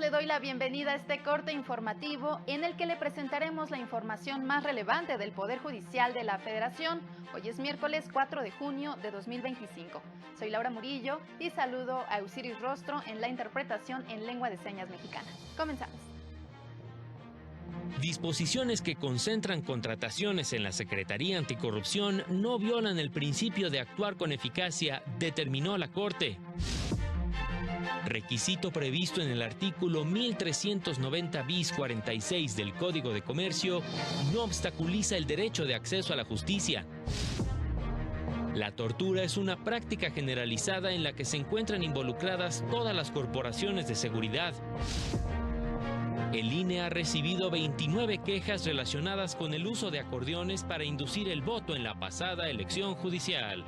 te doy la bienvenida a este corte informativo en el que le presentaremos la información más relevante del Poder Judicial de la Federación. Hoy es miércoles 4 de junio de 2025. Soy Laura Murillo y saludo a Eusiris Rostro en la interpretación en lengua de señas mexicana. Comenzamos. Disposiciones que concentran contrataciones en la Secretaría Anticorrupción no violan el principio de actuar con eficacia, determinó la Corte. Requisito previsto en el artículo 1390 bis 46 del Código de Comercio no obstaculiza el derecho de acceso a la justicia. La tortura es una práctica generalizada en la que se encuentran involucradas todas las corporaciones de seguridad. El INE ha recibido 29 quejas relacionadas con el uso de acordeones para inducir el voto en la pasada elección judicial.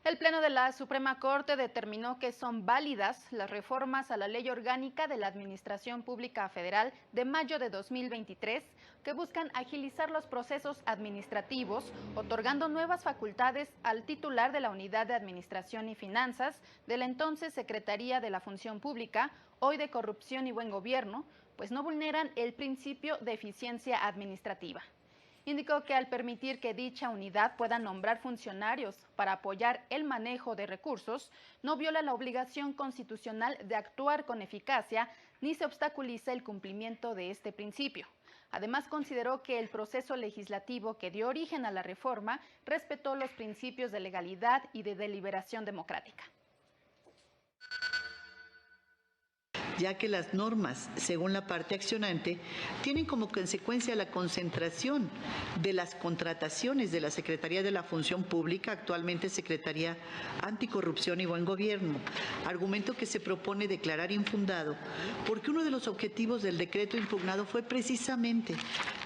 El Pleno de la Suprema Corte determinó que son válidas las reformas a la Ley Orgánica de la Administración Pública Federal de mayo de 2023 que buscan agilizar los procesos administrativos, otorgando nuevas facultades al titular de la Unidad de Administración y Finanzas de la entonces Secretaría de la Función Pública, hoy de Corrupción y Buen Gobierno, pues no vulneran el principio de eficiencia administrativa. Indicó que al permitir que dicha unidad pueda nombrar funcionarios para apoyar el manejo de recursos, no viola la obligación constitucional de actuar con eficacia ni se obstaculiza el cumplimiento de este principio. Además, consideró que el proceso legislativo que dio origen a la reforma respetó los principios de legalidad y de deliberación democrática. Ya que las normas, según la parte accionante, tienen como consecuencia la concentración de las contrataciones de la Secretaría de la Función Pública, actualmente Secretaría Anticorrupción y Buen Gobierno, argumento que se propone declarar infundado, porque uno de los objetivos del decreto impugnado fue precisamente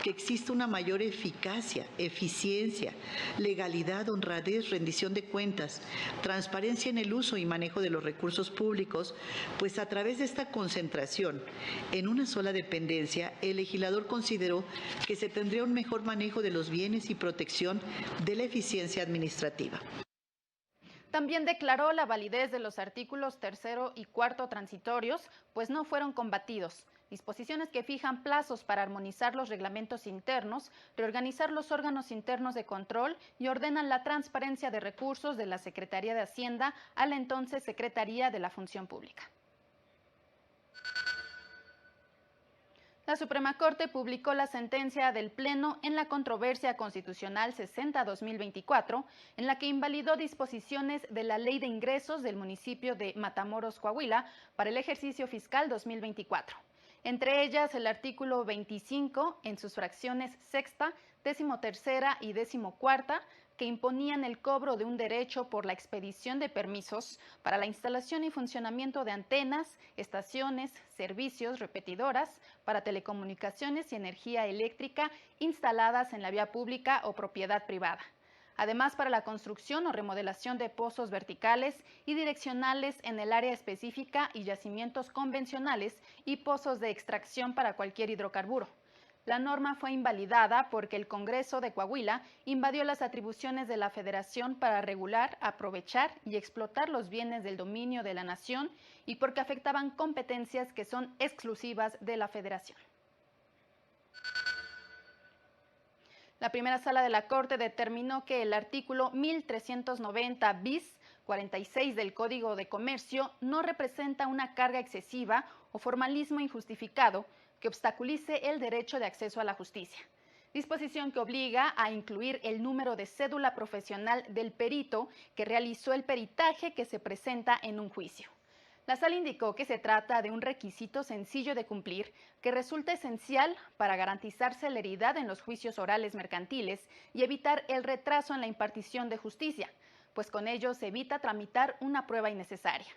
que exista una mayor eficacia, eficiencia, legalidad, honradez, rendición de cuentas, transparencia en el uso y manejo de los recursos públicos, pues a través de esta concentración en una sola dependencia, el legislador consideró que se tendría un mejor manejo de los bienes y protección de la eficiencia administrativa. También declaró la validez de los artículos 3 y 4 transitorios, pues no fueron combatidos. Disposiciones que fijan plazos para armonizar los reglamentos internos, reorganizar los órganos internos de control y ordenan la transparencia de recursos de la Secretaría de Hacienda a la entonces Secretaría de la Función Pública. La Suprema Corte publicó la sentencia del Pleno en la controversia constitucional 60-2024, en la que invalidó disposiciones de la Ley de Ingresos del municipio de Matamoros, Coahuila, para el ejercicio fiscal 2024. Entre ellas, el artículo 25, en sus fracciones sexta, 13ª y 14ª, que imponían el cobro de un derecho por la expedición de permisos para la instalación y funcionamiento de antenas, estaciones, servicios, repetidoras para telecomunicaciones y energía eléctrica instaladas en la vía pública o propiedad privada. Además, para la construcción o remodelación de pozos verticales y direccionales en el área específica y yacimientos convencionales y pozos de extracción para cualquier hidrocarburo. La norma fue invalidada porque el Congreso de Coahuila invadió las atribuciones de la Federación para regular, aprovechar y explotar los bienes del dominio de la nación y porque afectaban competencias que son exclusivas de la Federación. La primera sala de la Corte determinó que el artículo 1390 bis 46 del Código de Comercio no representa una carga excesiva o formalismo injustificado que obstaculice el derecho de acceso a la justicia. Disposición que obliga a incluir el número de cédula profesional del perito que realizó el peritaje que se presenta en un juicio. La sala indicó que se trata de un requisito sencillo de cumplir que resulta esencial para garantizar celeridad en los juicios orales mercantiles y evitar el retraso en la impartición de justicia, pues con ello se evita tramitar una prueba innecesaria.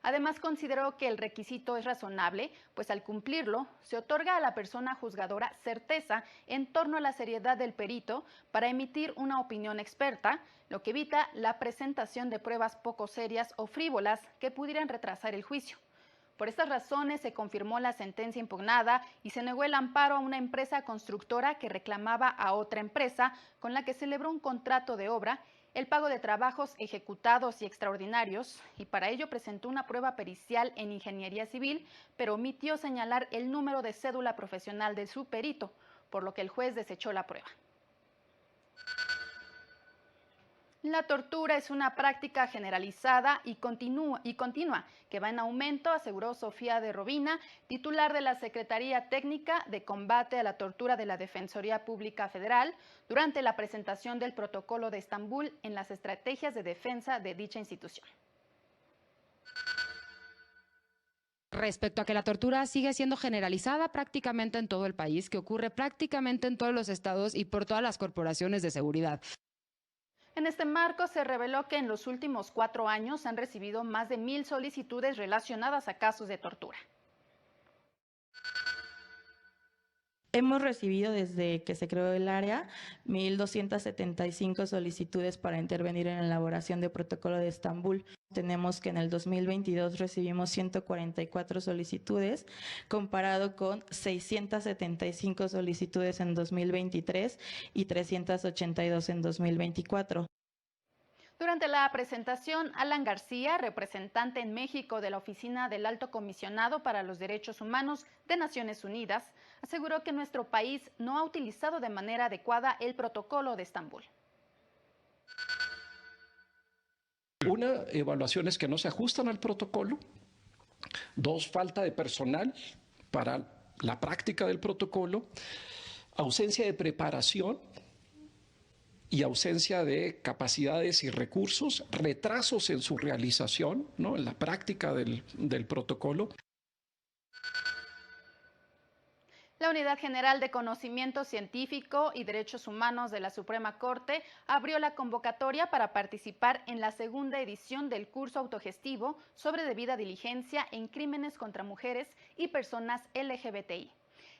Además, consideró que el requisito es razonable, pues al cumplirlo se otorga a la persona juzgadora certeza en torno a la seriedad del perito para emitir una opinión experta, lo que evita la presentación de pruebas poco serias o frívolas que pudieran retrasar el juicio. Por estas razones se confirmó la sentencia impugnada y se negó el amparo a una empresa constructora que reclamaba a otra empresa con la que celebró un contrato de obra el pago de trabajos ejecutados y extraordinarios, y para ello presentó una prueba pericial en ingeniería civil, pero omitió señalar el número de cédula profesional de su perito, por lo que el juez desechó la prueba. La tortura es una práctica generalizada y continua que va en aumento, aseguró Sofía de Robina, titular de la Secretaría Técnica de Combate a la Tortura de la Defensoría Pública Federal, durante la presentación del Protocolo de Estambul en las estrategias de defensa de dicha institución. Respecto a que la tortura sigue siendo generalizada prácticamente en todo el país, que ocurre prácticamente en todos los estados y por todas las corporaciones de seguridad. En este marco se reveló que en los últimos 4 años han recibido más de 1,000 solicitudes relacionadas a casos de tortura. Hemos recibido desde que se creó el área 1,275 solicitudes para intervenir en la elaboración del protocolo de Estambul. Tenemos que en el 2022 recibimos 144 solicitudes, comparado con 675 solicitudes en 2023 y 382 en 2024. Durante la presentación, Alan García, representante en México de la Oficina del Alto Comisionado para los Derechos Humanos de Naciones Unidas, aseguró que nuestro país no ha utilizado de manera adecuada el protocolo de Estambul. Una, evaluaciones que no se ajustan al protocolo. 2, falta de personal para la práctica del protocolo. Ausencia de preparación y ausencia de capacidades y recursos, retrasos en su realización, ¿no?, en la práctica del protocolo. La Unidad General de Conocimiento Científico y Derechos Humanos de la Suprema Corte abrió la convocatoria para participar en la segunda edición del curso autogestivo sobre debida diligencia en crímenes contra mujeres y personas LGBTI.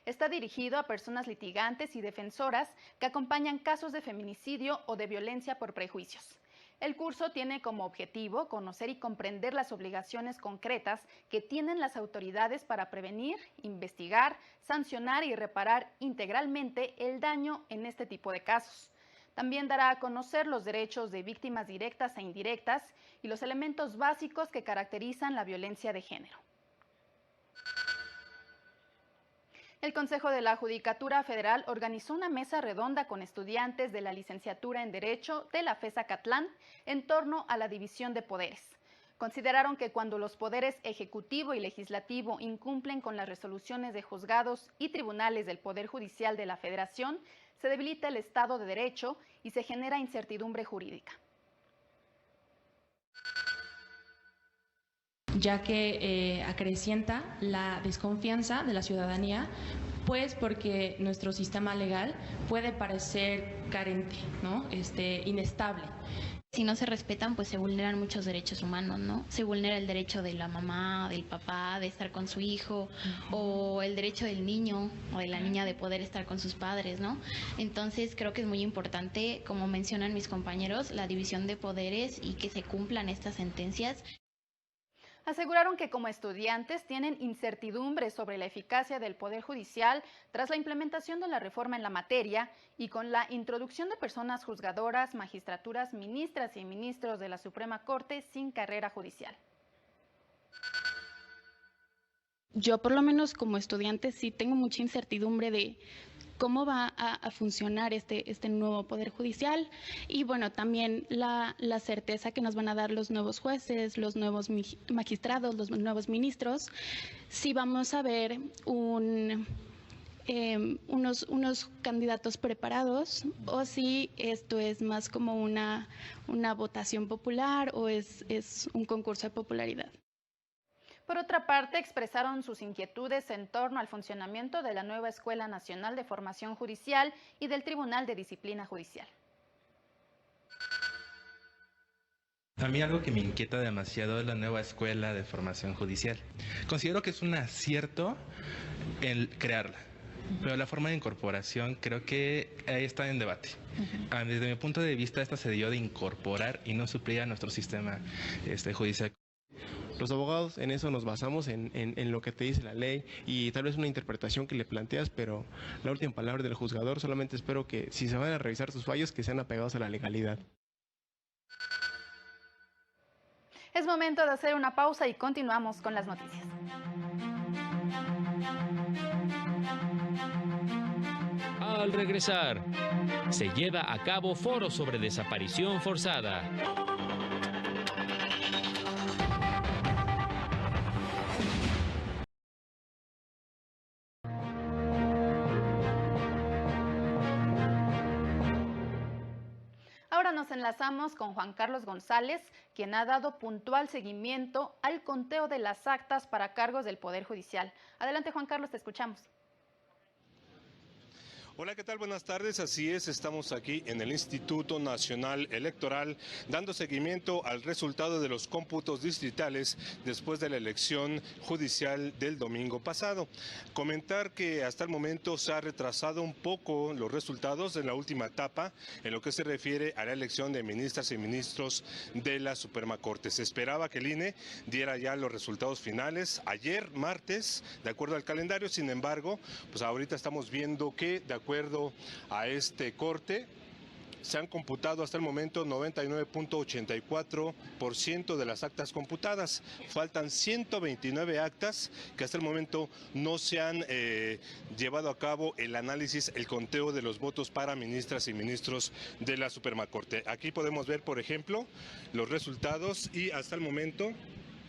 Está dirigido a personas litigantes y defensoras que acompañan casos de feminicidio o de violencia por prejuicios. El curso tiene como objetivo conocer y comprender las obligaciones concretas que tienen las autoridades para prevenir, investigar, sancionar y reparar integralmente el daño en este tipo de casos. También dará a conocer los derechos de víctimas directas e indirectas y los elementos básicos que caracterizan la violencia de género. El Consejo de la Judicatura Federal organizó una mesa redonda con estudiantes de la licenciatura en Derecho de la FES Acatlán en torno a la división de poderes. Consideraron que cuando los poderes ejecutivo y legislativo incumplen con las resoluciones de juzgados y tribunales del Poder Judicial de la Federación, se debilita el Estado de Derecho y se genera incertidumbre jurídica. Ya que acrecienta la desconfianza de la ciudadanía, pues porque nuestro sistema legal puede parecer carente, ¿no? Inestable. Si no se respetan, pues se vulneran muchos derechos humanos, ¿no? Se vulnera el derecho de la mamá, del papá, de estar con su hijo, o el derecho del niño o de la niña de poder estar con sus padres, ¿no? Entonces creo que es muy importante, como mencionan mis compañeros, la división de poderes y que se cumplan estas sentencias. Aseguraron que como estudiantes tienen incertidumbre sobre la eficacia del Poder Judicial tras la implementación de la reforma en la materia y con la introducción de personas juzgadoras, magistraturas, ministras y ministros de la Suprema Corte sin carrera judicial. Yo por lo menos como estudiante sí tengo mucha incertidumbre de cómo va a funcionar este nuevo Poder Judicial y bueno, también la certeza que nos van a dar los nuevos jueces, los nuevos magistrados, los nuevos ministros, si vamos a ver unos candidatos preparados o si esto es más como una votación popular o es un concurso de popularidad. Por otra parte, expresaron sus inquietudes en torno al funcionamiento de la nueva Escuela Nacional de Formación Judicial y del Tribunal de Disciplina Judicial. A mí algo que me inquieta demasiado es la nueva Escuela de Formación Judicial. Considero que es un acierto el crearla, pero la forma de incorporación creo que ahí está en debate. Desde mi punto de vista, esta se dio de incorporar y no suplir a nuestro sistema judicial. Los abogados en eso nos basamos, en lo que te dice la ley y tal vez una interpretación que le planteas, pero la última palabra del juzgador. Solamente espero que si se van a revisar sus fallos, que sean apegados a la legalidad. Es momento de hacer una pausa y continuamos con las noticias. Al regresar, se lleva a cabo foro sobre desaparición forzada. Ahora nos enlazamos con Juan Carlos González, quien ha dado puntual seguimiento al conteo de las actas para cargos del Poder Judicial. Adelante, Juan Carlos, te escuchamos. Hola, ¿qué tal? Buenas tardes. Así es, estamos aquí en el Instituto Nacional Electoral dando seguimiento al resultado de los cómputos distritales después de la elección judicial del domingo pasado. Comentar que hasta el momento se ha retrasado un poco los resultados en la última etapa en lo que se refiere a la elección de ministras y ministros de la Suprema Corte. Se esperaba que el INE diera ya los resultados finales ayer, martes, de acuerdo al calendario. Sin embargo, pues ahorita estamos viendo que de acuerdo a este corte, se han computado hasta el momento 99.84% de las actas computadas. Faltan 129 actas que hasta el momento no se han llevado a cabo el análisis, el conteo de los votos para ministras y ministros de la Suprema Corte. Aquí podemos ver, por ejemplo, los resultados y hasta el momento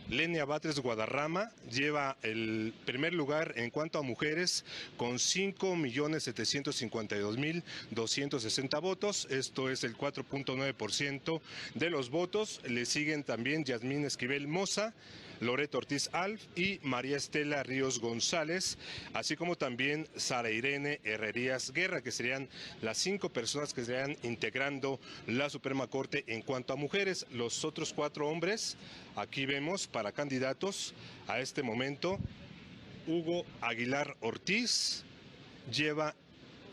Lenia Batres Guadarrama lleva el primer lugar en cuanto a mujeres con 5.752.260 votos. Esto es el 4.9% de los votos. Le siguen también Yasmín Esquivel Moza, Loreto Ortiz Alf y María Estela Ríos González, así como también Sara Irene Herrerías Guerra, que serían las 5 personas que estarían integrando la Suprema Corte en cuanto a mujeres. Los otros 4 hombres, aquí vemos para candidatos a este momento, Hugo Aguilar Ortiz lleva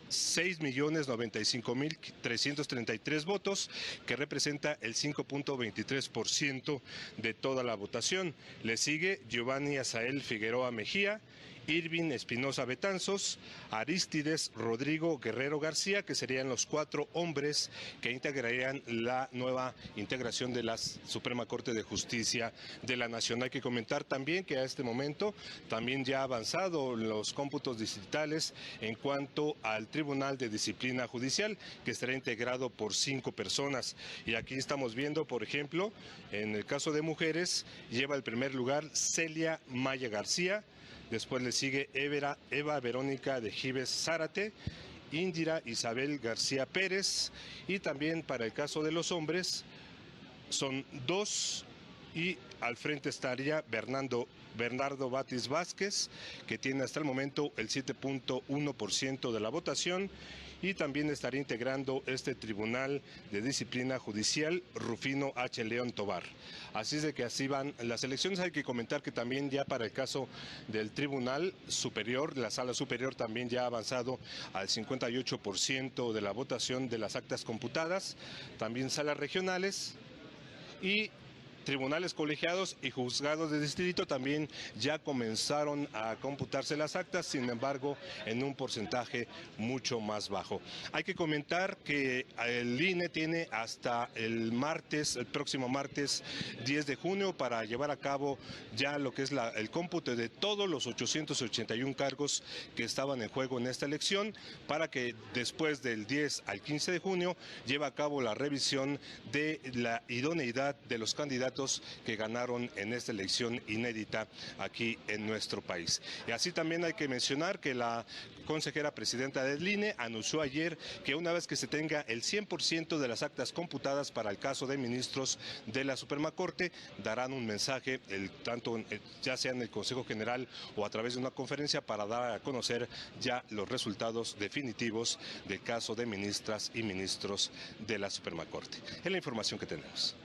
6.095.333 votos, que representa el 5.23% de toda la votación. Le sigue Giovanni Azael Figueroa Mejía, Irving Espinosa Betanzos, Arístides Rodrigo Guerrero García, que serían los 4 hombres que integrarían la nueva integración de la Suprema Corte de Justicia de la Nación. Hay que comentar también que a este momento también ya ha avanzado los cómputos distritales en cuanto al Tribunal de Disciplina Judicial, que estará integrado por 5 personas. Y aquí estamos viendo, por ejemplo, en el caso de mujeres, lleva el primer lugar Celia Maya García. Después le sigue Eva Verónica de Gives Zárate, Indira Isabel García Pérez, y también para el caso de los hombres son 2 y al frente estaría Bernardo Batis Vázquez, que tiene hasta el momento el 7.1% de la votación. Y también estaría integrando este Tribunal de Disciplina Judicial Rufino H. León Tobar. Así es de que así van las elecciones. Hay que comentar que también ya para el caso del Tribunal Superior, la Sala Superior también ya ha avanzado al 58% de la votación de las actas computadas. También salas regionales y tribunales colegiados y juzgados de distrito también ya comenzaron a computarse las actas, sin embargo, en un porcentaje mucho más bajo. Hay que comentar que el INE tiene hasta el próximo martes 10 de junio para llevar a cabo ya lo que es el cómputo de todos los 881 cargos que estaban en juego en esta elección, para que después del 10 al 15 de junio lleve a cabo la revisión de la idoneidad de los candidatos que ganaron en esta elección inédita aquí en nuestro país. Y así también hay que mencionar que la consejera presidenta del INE anunció ayer que una vez que se tenga el 100% de las actas computadas para el caso de ministros de la Suprema Corte, darán un mensaje, tanto ya sea en el Consejo General o a través de una conferencia, para dar a conocer ya los resultados definitivos del caso de ministras y ministros de la Suprema Corte. Es la información que tenemos.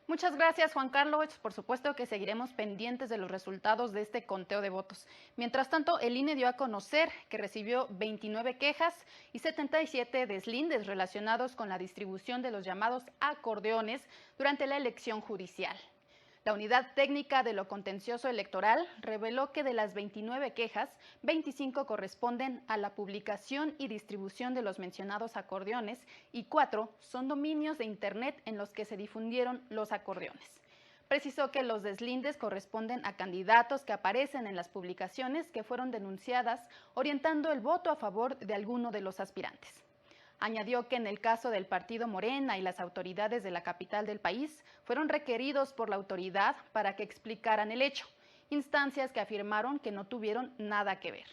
Muchas gracias, Juan Carlos. Por supuesto que seguiremos pendientes de los resultados de este conteo de votos. Mientras tanto, el INE dio a conocer que recibió 29 quejas y 77 deslindes relacionados con la distribución de los llamados acordeones durante la elección judicial. La Unidad Técnica de lo Contencioso Electoral reveló que de las 29 quejas, 25 corresponden a la publicación y distribución de los mencionados acordeones y 4 son dominios de Internet en los que se difundieron los acordeones. Precisó que los deslindes corresponden a candidatos que aparecen en las publicaciones que fueron denunciadas, orientando el voto a favor de alguno de los aspirantes. Añadió que en el caso del partido Morena y las autoridades de la capital del país fueron requeridos por la autoridad para que explicaran el hecho, instancias que afirmaron que no tuvieron nada que ver.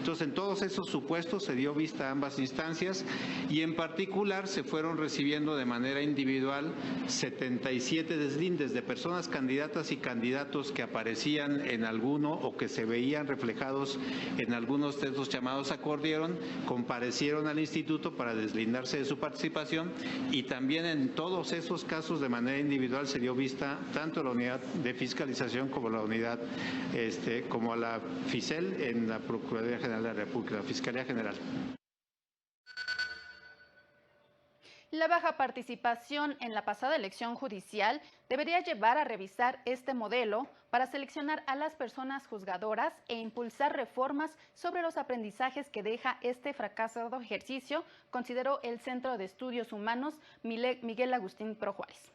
Entonces, en todos esos supuestos se dio vista a ambas instancias y en particular se fueron recibiendo de manera individual 77 deslindes de personas candidatas y candidatos que aparecían en alguno o que se veían reflejados en algunos de estos llamados acordeón, comparecieron al instituto para deslindarse de su participación y también en todos esos casos de manera individual se dio vista tanto a la unidad de fiscalización como a la unidad, como a la FICEL en la Procuraduría General de la República, la Fiscalía General. La baja participación en la pasada elección judicial debería llevar a revisar este modelo para seleccionar a las personas juzgadoras e impulsar reformas sobre los aprendizajes que deja este fracasado ejercicio, consideró el Centro de Estudios Humanos Miguel Agustín Pro Juárez.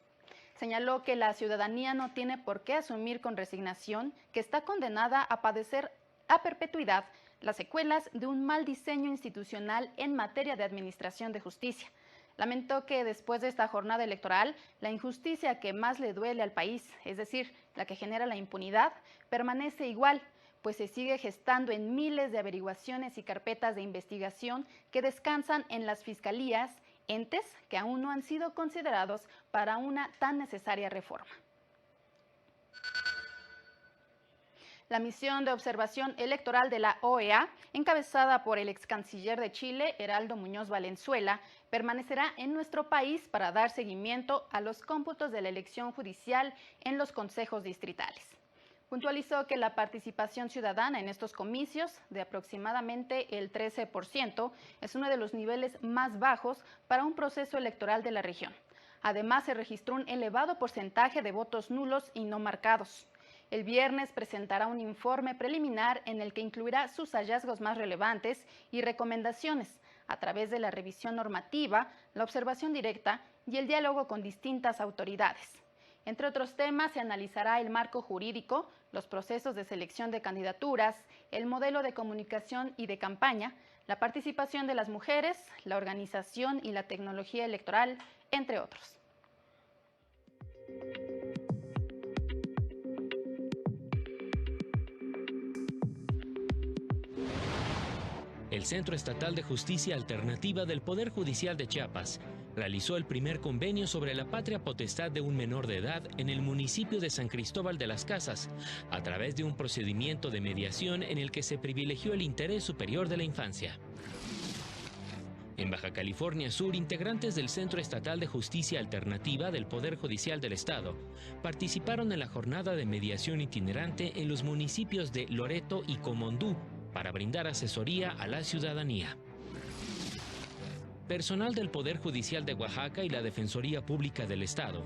Señaló que la ciudadanía no tiene por qué asumir con resignación que está condenada a padecer a perpetuidad las secuelas de un mal diseño institucional en materia de administración de justicia. Lamentó que después de esta jornada electoral, la injusticia que más le duele al país, es decir, la que genera la impunidad, permanece igual, pues se sigue gestando en miles de averiguaciones y carpetas de investigación que descansan en las fiscalías, entes que aún no han sido considerados para una tan necesaria reforma. La misión de observación electoral de la OEA, encabezada por el ex canciller de Chile, Heraldo Muñoz Valenzuela, permanecerá en nuestro país para dar seguimiento a los cómputos de la elección judicial en los consejos distritales. Puntualizó que la participación ciudadana en estos comicios, de aproximadamente el 13%, es uno de los niveles más bajos para un proceso electoral de la región. Además, se registró un elevado porcentaje de votos nulos y no marcados. El viernes presentará un informe preliminar en el que incluirá sus hallazgos más relevantes y recomendaciones a través de la revisión normativa, la observación directa y el diálogo con distintas autoridades. Entre otros temas, se analizará el marco jurídico, los procesos de selección de candidaturas, el modelo de comunicación y de campaña, la participación de las mujeres, la organización y la tecnología electoral, entre otros. El Centro Estatal de Justicia Alternativa del Poder Judicial de Chiapas realizó el primer convenio sobre la patria potestad de un menor de edad en el municipio de San Cristóbal de las Casas, a través de un procedimiento de mediación en el que se privilegió el interés superior de la infancia. En Baja California Sur, integrantes del Centro Estatal de Justicia Alternativa del Poder Judicial del Estado participaron en la jornada de mediación itinerante en los municipios de Loreto y Comondú, para brindar asesoría a la ciudadanía. Personal del Poder Judicial de Oaxaca y la Defensoría Pública del Estado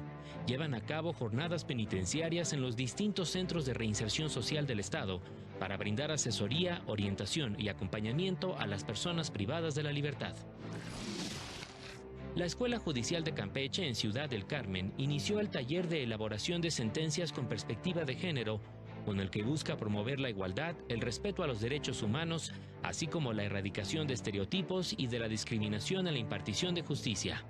llevan a cabo jornadas penitenciarias en los distintos centros de reinserción social del Estado para brindar asesoría, orientación y acompañamiento a las personas privadas de la libertad. La Escuela Judicial de Campeche en Ciudad del Carmen inició el taller de elaboración de sentencias con perspectiva de género, con el que busca promover la igualdad, el respeto a los derechos humanos, así como la erradicación de estereotipos y de la discriminación en la impartición de justicia.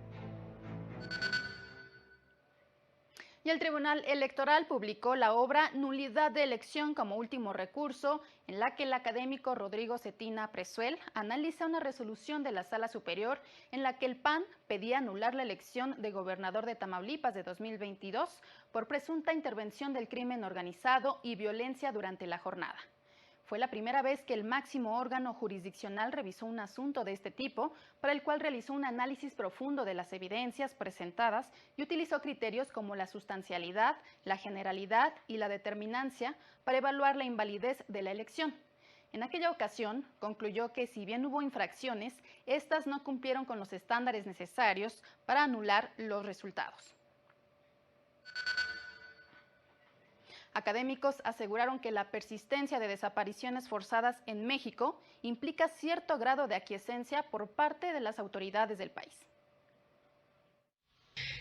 Y el Tribunal Electoral publicó la obra Nulidad de elección como último recurso, en la que el académico Rodrigo Cetina Presuel analiza una resolución de la Sala Superior en la que el PAN pedía anular la elección de gobernador de Tamaulipas de 2022 por presunta intervención del crimen organizado y violencia durante la jornada. Fue la primera vez que el máximo órgano jurisdiccional revisó un asunto de este tipo, para el cual realizó un análisis profundo de las evidencias presentadas y utilizó criterios como la sustancialidad, la generalidad y la determinancia para evaluar la invalidez de la elección. En aquella ocasión, concluyó que si bien hubo infracciones, estas no cumplieron con los estándares necesarios para anular los resultados. Académicos aseguraron que la persistencia de desapariciones forzadas en México implica cierto grado de aquiescencia por parte de las autoridades del país.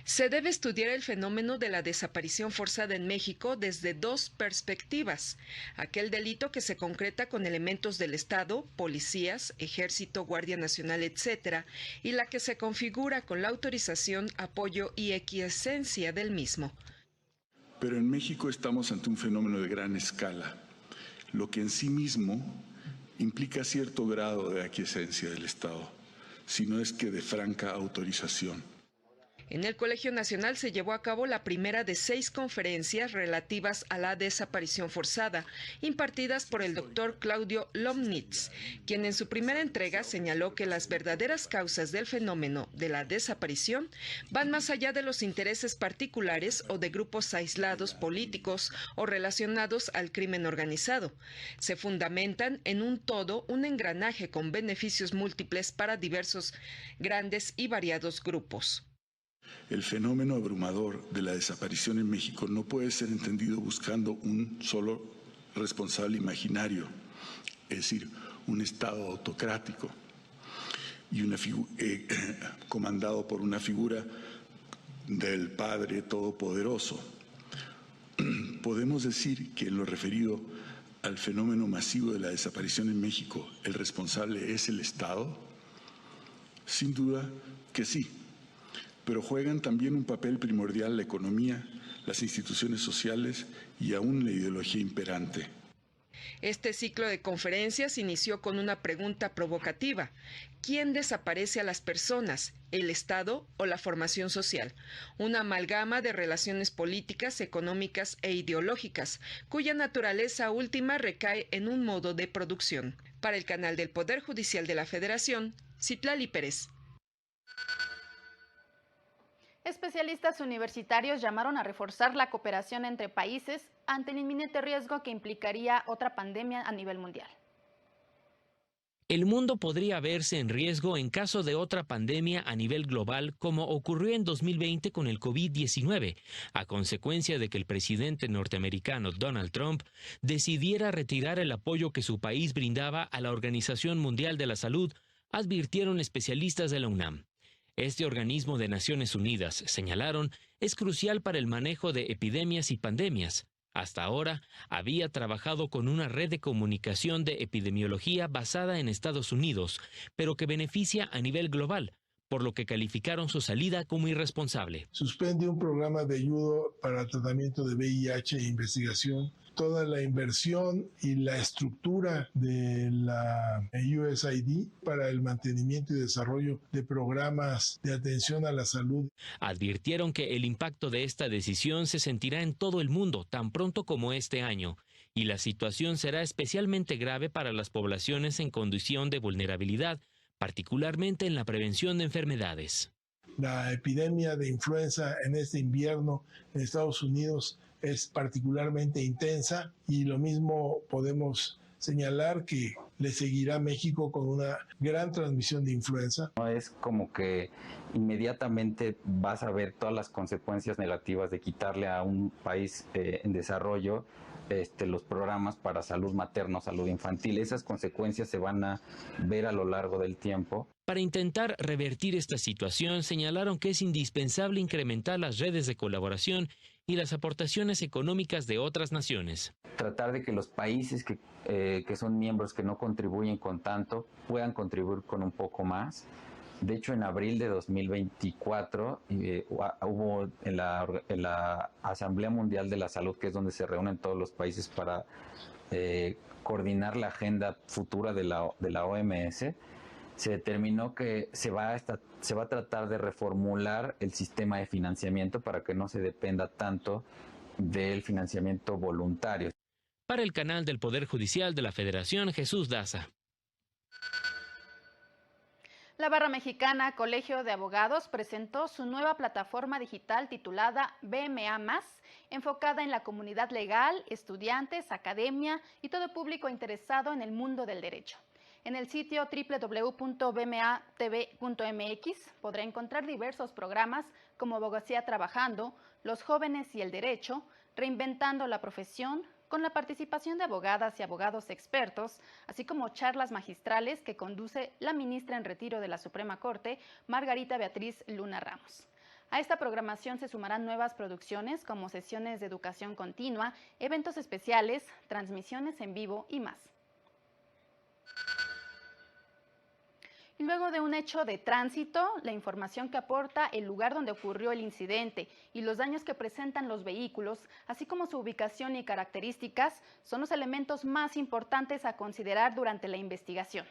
Se debe estudiar el fenómeno de la desaparición forzada en México desde dos perspectivas: aquel delito que se concreta con elementos del Estado, policías, ejército, Guardia Nacional, etcétera, y la que se configura con la autorización, apoyo y aquiescencia del mismo. Pero en México estamos ante un fenómeno de gran escala, lo que en sí mismo implica cierto grado de aquiescencia del Estado, si no es que de franca autorización. En el Colegio Nacional se llevó a cabo la primera de 6 conferencias relativas a la desaparición forzada, impartidas por el doctor Claudio Lomnitz, quien en su primera entrega señaló que las verdaderas causas del fenómeno de la desaparición van más allá de los intereses particulares o de grupos aislados políticos o relacionados al crimen organizado. Se fundamentan en un todo, un engranaje con beneficios múltiples para diversos, grandes y variados grupos. El fenómeno abrumador de la desaparición en México no puede ser entendido buscando un solo responsable imaginario, es decir, un Estado autocrático y comandado por una figura del Padre Todopoderoso. Podemos decir que en lo referido al fenómeno masivo de la desaparición en México, ¿el responsable es el Estado? Sin duda que sí. Pero juegan también un papel primordial la economía, las instituciones sociales y aún la ideología imperante. Este ciclo de conferencias inició con una pregunta provocativa: ¿quién desaparece a las personas, el Estado o la formación social? Una amalgama de relaciones políticas, económicas e ideológicas, cuya naturaleza última recae en un modo de producción. Para el canal del Poder Judicial de la Federación, Citlali Pérez. Especialistas universitarios llamaron a reforzar la cooperación entre países ante el inminente riesgo que implicaría otra pandemia a nivel mundial. El mundo podría verse en riesgo en caso de otra pandemia a nivel global, como ocurrió en 2020 con el COVID-19, a consecuencia de que el presidente norteamericano Donald Trump decidiera retirar el apoyo que su país brindaba a la Organización Mundial de la Salud, advirtieron especialistas de la UNAM. Este organismo de Naciones Unidas, señalaron, es crucial para el manejo de epidemias y pandemias. Hasta ahora, había trabajado con una red de comunicación de epidemiología basada en Estados Unidos, pero que beneficia a nivel global, por lo que calificaron su salida como irresponsable. Suspende un programa de ayuda para tratamiento de VIH e investigación. Toda la inversión y la estructura de la USAID para el mantenimiento y desarrollo de programas de atención a la salud. Advirtieron que el impacto de esta decisión se sentirá en todo el mundo tan pronto como este año, y la situación será especialmente grave para las poblaciones en condición de vulnerabilidad, particularmente en la prevención de enfermedades. La epidemia de influenza en este invierno en Estados Unidos es particularmente intensa y lo mismo podemos señalar que le seguirá a México con una gran transmisión de influenza. No es como que inmediatamente vas a ver todas las consecuencias negativas de quitarle a un país en desarrollo los programas para salud materna, salud infantil. Esas consecuencias se van a ver a lo largo del tiempo. Para intentar revertir esta situación, señalaron que es indispensable incrementar las redes de colaboración y las aportaciones económicas de otras naciones. Tratar de que los países que son miembros que no contribuyen con tanto puedan contribuir con un poco más. De hecho, en abril de 2024 hubo en la Asamblea Mundial de la Salud, que es donde se reúnen todos los países para coordinar la agenda futura de la OMS, se determinó que se va a tratar de reformular el sistema de financiamiento para que no se dependa tanto del financiamiento voluntario. Para el canal del Poder Judicial de la Federación, Jesús Daza. La Barra Mexicana Colegio de Abogados presentó su nueva plataforma digital titulada BMA+, enfocada en la comunidad legal, estudiantes, academia y todo público interesado en el mundo del derecho. En el sitio www.bmatv.mx podrá encontrar diversos programas como Abogacía Trabajando, Los Jóvenes y el Derecho, Reinventando la profesión, con la participación de abogadas y abogados expertos, así como charlas magistrales que conduce la ministra en retiro de la Suprema Corte, Margarita Beatriz Luna Ramos. A esta programación se sumarán nuevas producciones como sesiones de educación continua, eventos especiales, transmisiones en vivo y más. Y luego de un hecho de tránsito, la información que aporta el lugar donde ocurrió el incidente y los daños que presentan los vehículos, así como su ubicación y características, son los elementos más importantes a considerar durante la investigación.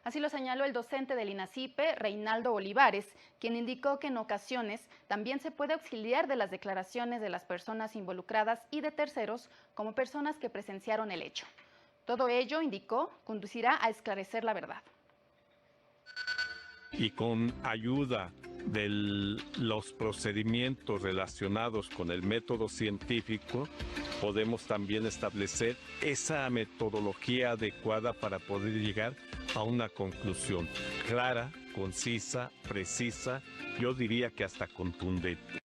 Así lo señaló el docente del INACIPE, Reinaldo Olivares, quien indicó que en ocasiones también se puede auxiliar de las declaraciones de las personas involucradas y de terceros como personas que presenciaron el hecho. Todo ello, indicó, conducirá a esclarecer la verdad. Y con ayuda de los procedimientos relacionados con el método científico, podemos también establecer esa metodología adecuada para poder llegar a una conclusión clara, concisa, precisa, yo diría que hasta contundente.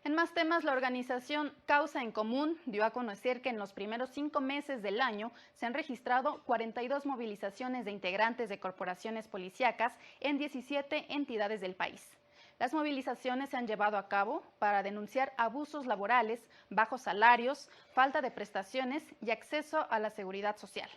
En más temas, la organización Causa en Común dio a conocer que en los primeros 5 meses del año se han registrado 42 movilizaciones de integrantes de corporaciones policíacas en 17 entidades del país. Las movilizaciones se han llevado a cabo para denunciar abusos laborales, bajos salarios, falta de prestaciones y acceso a la seguridad social.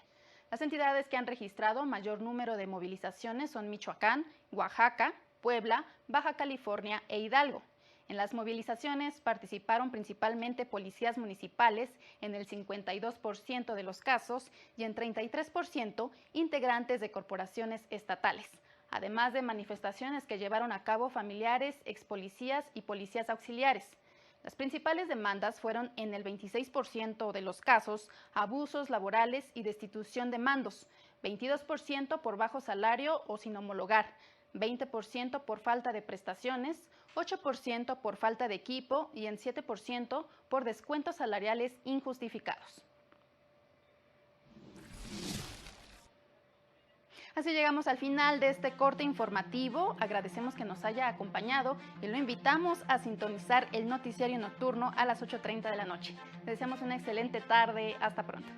Las entidades que han registrado mayor número de movilizaciones son Michoacán, Oaxaca, Puebla, Baja California e Hidalgo. En las movilizaciones participaron principalmente policías municipales en el 52% de los casos y en 33% integrantes de corporaciones estatales, además de manifestaciones que llevaron a cabo familiares, expolicías y policías auxiliares. Las principales demandas fueron en el 26% de los casos abusos laborales y destitución de mandos, 22% por bajo salario o sin homologar, 20% por falta de prestaciones, 8% por falta de equipo y en 7% por descuentos salariales injustificados. Así llegamos al final de este corte informativo. Agradecemos que nos haya acompañado y lo invitamos a sintonizar el noticiario nocturno a las 8:30 de la noche. Les deseamos una excelente tarde. Hasta pronto.